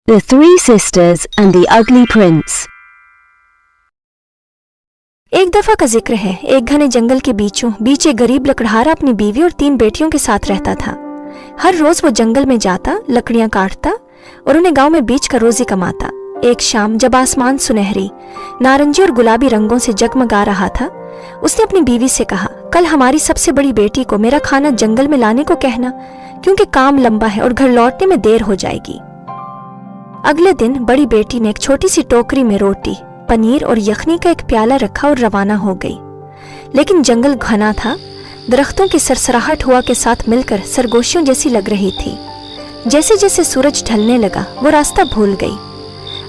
The Three Sisters and the Ugly Prince. एक दफा का जिक्र है, एक घने जंगल के बीचों बीच एक गरीब लकड़हारा अपनी बीवी और 3 बेटियों के साथ रहता था। हर रोज वो जंगल में जाता, लकड़ियां काटता और उन्हें गांव में बेच कर रोजी कमाता। एक शाम जब आसमान सुनहरी, नारंगी और गुलाबी रंगों से जगमगा रहा था, उसने अपनी बीवी से कहा, कल हमारी सबसे बड़ी बेटी को मेरा खाना जंगल में लाने को कहना, क्योंकि काम लंबा है और घर लौटने में देर हो जाएगी। अगले दिन बड़ी बेटी ने एक छोटी सी टोकरी में रोटी, पनीर और यखनी का एक प्याला रखा और रवाना हो गई। लेकिन जंगल घना था, दरख्तों की सरसराहट हवा के साथ मिलकर सरगोशियों जैसी लग रही थी। जैसे जैसे सूरज ढलने लगा वो रास्ता भूल गई।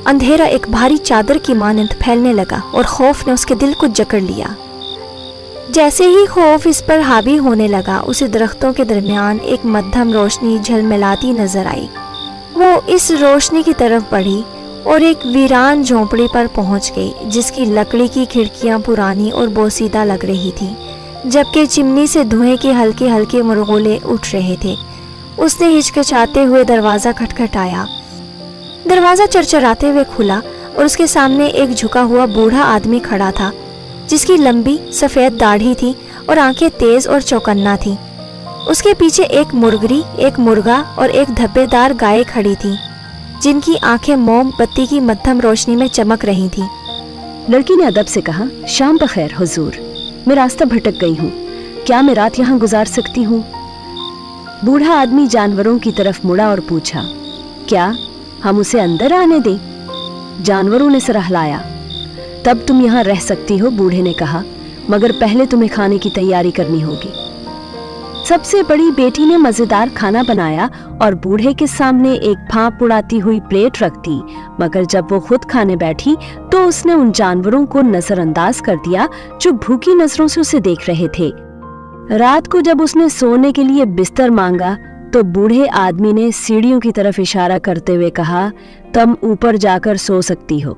अंधेरा एक भारी चादर की मानंद फैलने लगा और खौफ ने उसके दिल को जकड़ लिया। जैसे ही खौफ इस पर हावी होने लगा, उसे दरख्तों के दरमियान एक मध्यम रोशनी झलमिलाती नजर आई। वो इस रोशनी की तरफ बढ़ी और एक वीरान झोंपड़ी पर पहुंच गई, जिसकी लकड़ी की खिड़कियां पुरानी और बोसीदा लग रही थी, जबकि चिमनी से धुएं के हल्के हल्के मुरगोले उठ रहे थे। उसने हिचकिचाते हुए दरवाज़ा खटखटाया। दरवाज़ा चरचराते हुए खुला और उसके सामने एक झुका हुआ बूढ़ा आदमी खड़ा था, जिसकी लंबी सफ़ेद दाढ़ी थी और आंखें तेज और चौकन्ना थी। उसके पीछे एक मुर्गरी, एक मुर्गा और एक धब्बेदार गाय खड़ी थी, जिनकी आंखें मोमबत्ती की मध्यम रोशनी में चमक रही थीं। लड़की ने अदब से कहा, शाम बखैर हुजूर, मैं रास्ता भटक गई हूँ, क्या मैं रात यहाँ गुजार सकती हूँ? बूढ़ा आदमी जानवरों की तरफ मुड़ा और पूछा, क्या हम उसे अंदर आने दें? जानवरों ने सर हिलाया। तब तुम यहाँ रह सकती हो, बूढ़े ने कहा, मगर पहले तुम्हें खाने की तैयारी करनी होगी। सबसे बड़ी बेटी ने मजेदार खाना बनाया और बूढ़े के सामने एक भाप उड़ाती हुई प्लेट रख दी, मगर जब वो खुद खाने बैठी तो उसने उन जानवरों को नजरअंदाज कर दिया जो भूखी नजरों से उसे देख रहे थे। रात को जब उसने सोने के लिए बिस्तर मांगा तो बूढ़े आदमी ने सीढ़ियों की तरफ इशारा करते हुए कहा, तुम ऊपर जाकर सो सकती हो।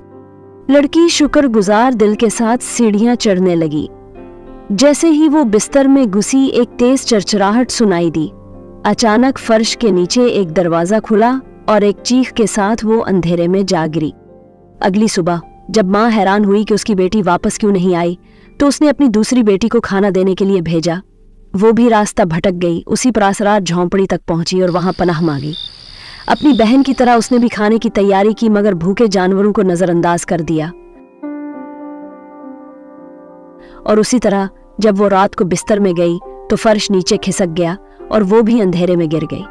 लड़की शुक्रगुजार दिल के साथ सीढ़ियां चढ़ने लगी। जैसे ही वो बिस्तर में घुसी, एक तेज चरचराहट सुनाई दी। अचानक फर्श के नीचे एक दरवाजा खुला और एक चीख के साथ वो अंधेरे में जा गिरी। अगली सुबह जब माँ हैरान हुई कि उसकी बेटी वापस क्यों नहीं आई, तो उसने अपनी दूसरी बेटी को खाना देने के लिए भेजा। वो भी रास्ता भटक गई, उसी प्रासरार झोंपड़ी तक पहुंची और वहां पनाह मांगी। अपनी बहन की तरह उसने भी खाने की तैयारी की, मगर भूखे जानवरों को नजरअंदाज कर दिया। और उसी तरह जब वो रात को बिस्तर में गई तो फर्श नीचे खिसक गया और वो भी अंधेरे में गिर गई।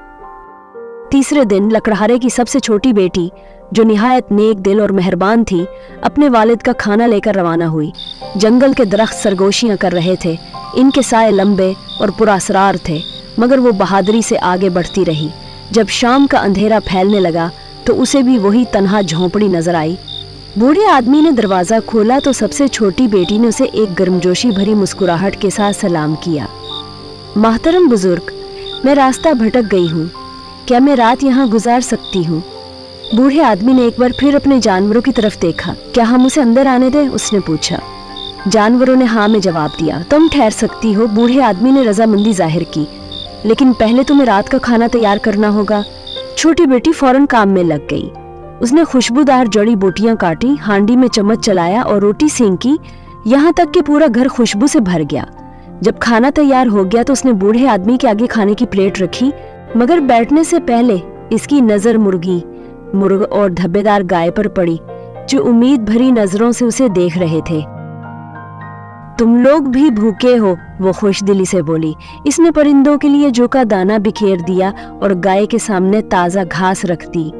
तीसरे दिन लकड़हारे की सबसे छोटी बेटी, जो निहायत नेक दिल और मेहरबान थी, अपने वालिद का खाना लेकर रवाना हुई। जंगल के दरख्त सरगोशियां कर रहे थे, इनके साए लंबे और पुरअसरार थे, मगर वो बहादुरी से आगे बढ़ती रही। जब शाम का अंधेरा फैलने लगा तो उसे भी वही तन्हा झोंपड़ी नजर आई। बूढ़े आदमी ने दरवाजा खोला तो सबसे छोटी बेटी ने उसे एक गर्मजोशी भरी मुस्कुराहट के साथ सलाम किया। मोहतरम बुजुर्ग, मैं रास्ता भटक गई हूँ, क्या मैं रात यहाँ गुजार सकती हूँ? बूढ़े आदमी ने एक बार फिर अपने जानवरों की तरफ देखा। क्या हम उसे अंदर आने दें? उसने पूछा। जानवरों ने हाँ में जवाब दिया। तुम ठहर सकती हो, बूढ़े आदमी ने रजामंदी जाहिर की, लेकिन पहले तुम्हें रात का खाना तैयार करना होगा। छोटी बेटी फौरन काम में लग गई। उसने खुशबूदार जड़ी बूटियां काटी, हांडी में चम्मच चलाया और रोटी सेंकी, यहाँ तक कि पूरा घर खुशबू से भर गया। जब खाना तैयार हो गया तो उसने बूढ़े आदमी के आगे खाने की प्लेट रखी, मगर बैठने से पहले इसकी नजर मुर्ग और धब्बेदार गाय पर पड़ी, जो उम्मीद भरी नजरों से उसे देख रहे थे। तुम लोग भी भूखे हो, वो खुशदिली से बोली। इसने परिंदों के लिए जौ का दाना बिखेर दिया और गाय के सामने ताज़ा घास रख दी।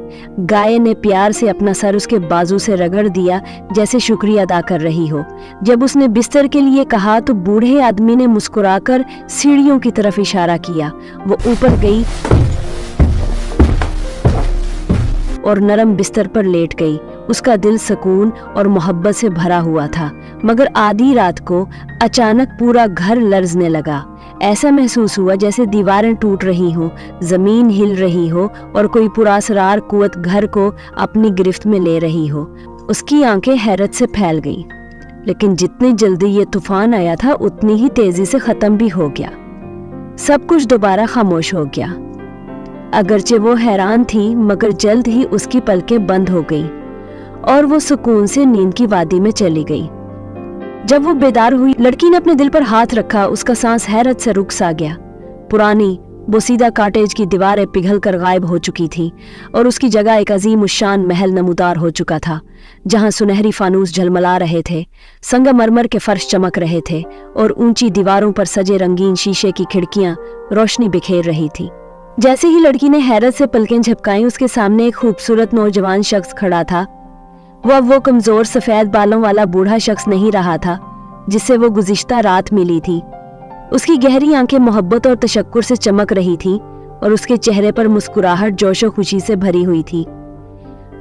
गाय ने प्यार से अपना सर उसके बाजू से रगड़ दिया, जैसे शुक्रिया अदा कर रही हो। जब उसने बिस्तर के लिए कहा तो बूढ़े आदमी ने मुस्कुराकर सीढ़ियों की तरफ इशारा किया। वो ऊपर गई और नरम बिस्तर पर लेट गई। उसका दिल सुकून और मोहब्बत से भरा हुआ था, मगर आधी रात को अचानक पूरा घर लर्जने लगा। ऐसा महसूस हुआ जैसे दीवारें टूट रही हों, जमीन हिल रही हो और कोई पुरअसरार कुव्वत घर को अपनी गिरफ्त में ले रही हो। उसकी आंखें हैरत से फैल गईं, लेकिन जितनी जल्दी ये तूफान आया था उतनी ही तेजी से खत्म भी हो गया। सब कुछ दोबारा खामोश हो गया। अगरचे वो हैरान थी, मगर जल्द ही उसकी पलकें बंद हो गई और वो सुकून से नींद की वादी में चली गई। जब वो बेदार हुई, लड़की ने अपने दिल पर हाथ रखा। उसका सांस हैरत से रुक सा गया। पुरानी बोसीदा कॉटेज की दीवारें पिघलकर गायब हो चुकी थीं और उसकी जगह एक अजीम उशान महल नमूदार हो चुका था, जहां सुनहरी फानूस झलमला रहे थे, संगमरमर के फर्श चमक रहे थे और ऊंची दीवारों पर सजे रंगीन शीशे की खिड़कियां रोशनी बिखेर रही थी। जैसे ही लड़की ने हैरत से पलकें झपकाईं, उसके सामने एक खूबसूरत नौजवान शख्स खड़ा था। वो कमजोर सफेद बालों वाला बूढ़ा शख्स नहीं रहा था जिससे वो गुज़िश्ता रात मिली थी। उसकी गहरी आंखें मोहब्बत और तशक्कुर से चमक रही थीं और उसके चेहरे पर मुस्कुराहट जोशो खुशी से भरी हुई थी।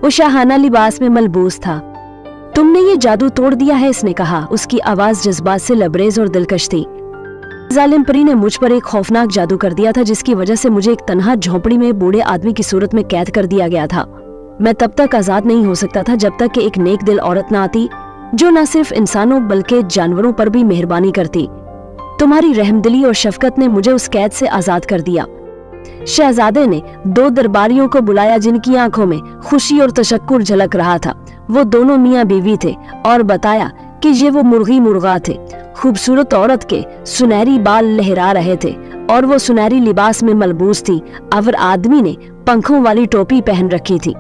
वो शाहाना लिबास में मलबूस था। तुमने ये जादू तोड़ दिया है, इसने कहा। उसकी आवाज जज्बात से लबरेज और दिलकश थी। जालिम परी ने मुझ पर एक खौफनाक जादू कर दिया था, जिसकी वजह से मुझे एक तन्हा झोंपड़ी में बूढ़े आदमी की सूरत में कैद कर दिया गया था। मैं तब तक आजाद नहीं हो सकता था जब तक कि एक नेक दिल औरत न आती जो न सिर्फ इंसानों बल्कि जानवरों पर भी मेहरबानी करती। तुम्हारी रहमदिली और शफकत ने मुझे उस कैद से आजाद कर दिया। शहजादे ने 2 दरबारियों को बुलाया जिनकी आंखों में खुशी और तशक्कुर झलक रहा था। वो दोनों मियाँ बीवी थे और बताया कि ये वो मुर्गी मुर्गा थे। खूबसूरत औरत के सुनहरी बाल लहरा रहे थे और वो सुनहरी लिबास में मलबूस थी, और आदमी ने पंखों वाली टोपी पहन रखी थी।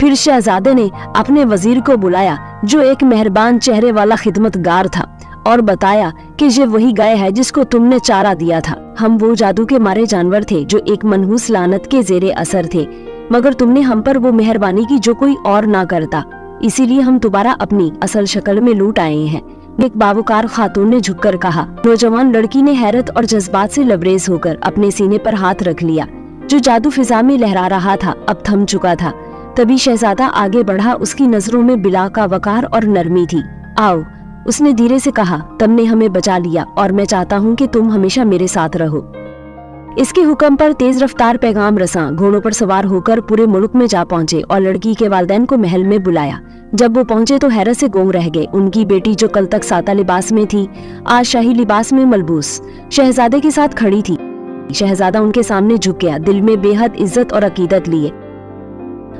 फिर शहजादे ने अपने वजीर को बुलाया जो एक मेहरबान चेहरे वाला खिदमतगार था और बताया कि ये वही गाय है जिसको तुमने चारा दिया था। हम वो जादू के मारे जानवर थे जो एक मनहूस लानत के जेरे असर थे, मगर तुमने हम पर वो मेहरबानी की जो कोई और ना करता, इसीलिए हम दोबारा अपनी असल शक्ल में लौट आए हैं। एक बावकार खातून ने झुककर कहा। नौजवान लड़की ने हैरत और जज्बात से लबरेज होकर अपने सीने पर हाथ रख लिया। जो जादू फिजा में लहरा रहा था अब थम चुका था। तभी शहजादा आगे बढ़ा। उसकी नजरों में बिला का वकार और नरमी थी। आओ, उसने धीरे से कहा, तुमने हमें बचा लिया और मैं चाहता हूँ कि तुम हमेशा मेरे साथ रहो। इसके हुक्म पर तेज रफ्तार पैगाम रसां घोड़ों पर सवार होकर पूरे मुल्क में जा पहुंचे और लड़की के वालिदैन को महल में बुलाया। जब वो पहुंचे तो हैरत से गूंग रह गए। उनकी बेटी जो कल तक सादा लिबास में थी, आज शाही लिबास में मलबूस शहजादे के साथ खड़ी थी। शहजादा उनके सामने झुक गया, दिल में बेहद इज्जत और अकीदत लिए।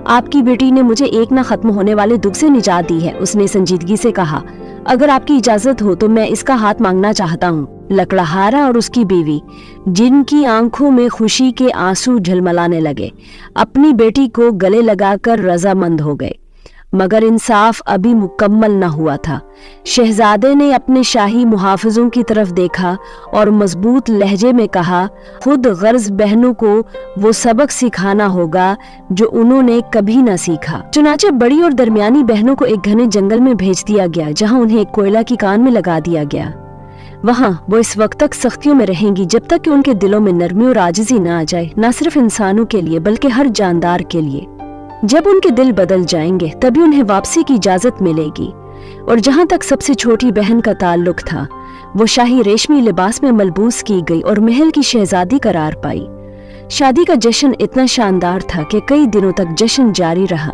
आपकी बेटी ने मुझे एक न खत्म होने वाले दुख से निजात दी है, उसने संजीदगी से कहा। अगर आपकी इजाजत हो तो मैं इसका हाथ मांगना चाहता हूँ। लकड़हारा और उसकी बीवी, जिनकी आंखों में खुशी के आंसू झलमलाने लगे, अपनी बेटी को गले लगाकर रजामंद हो गए, मगर इंसाफ अभी मुकम्मल न हुआ था। शहजादे ने अपने शाही मुहाफिजों की तरफ देखा और मजबूत लहजे में कहा, खुद गर्ज बहनों को वो सबक सिखाना होगा जो उन्होंने कभी न सीखा। चुनाचे बड़ी और दरमियानी बहनों को एक घने जंगल में भेज दिया गया, जहां उन्हें एक कोयला की कान में लगा दिया गया। वहां वो इस वक्त तक सख्तियों में रहेंगी जब तक कि उनके दिलों में नरमी और आजिज़ी न आ जाए, न सिर्फ इंसानों के लिए बल्कि हर जानदार के लिए। जब उनके दिल बदल जाएंगे तभी उन्हें वापसी की इजाजत मिलेगी। और जहां तक सबसे छोटी बहन का ताल्लुक था, वो शाही रेशमी लिबास में मलबूस की गई और महल की शहजादी करार पाई। शादी का जश्न इतना शानदार था कि कई दिनों तक जश्न जारी रहा।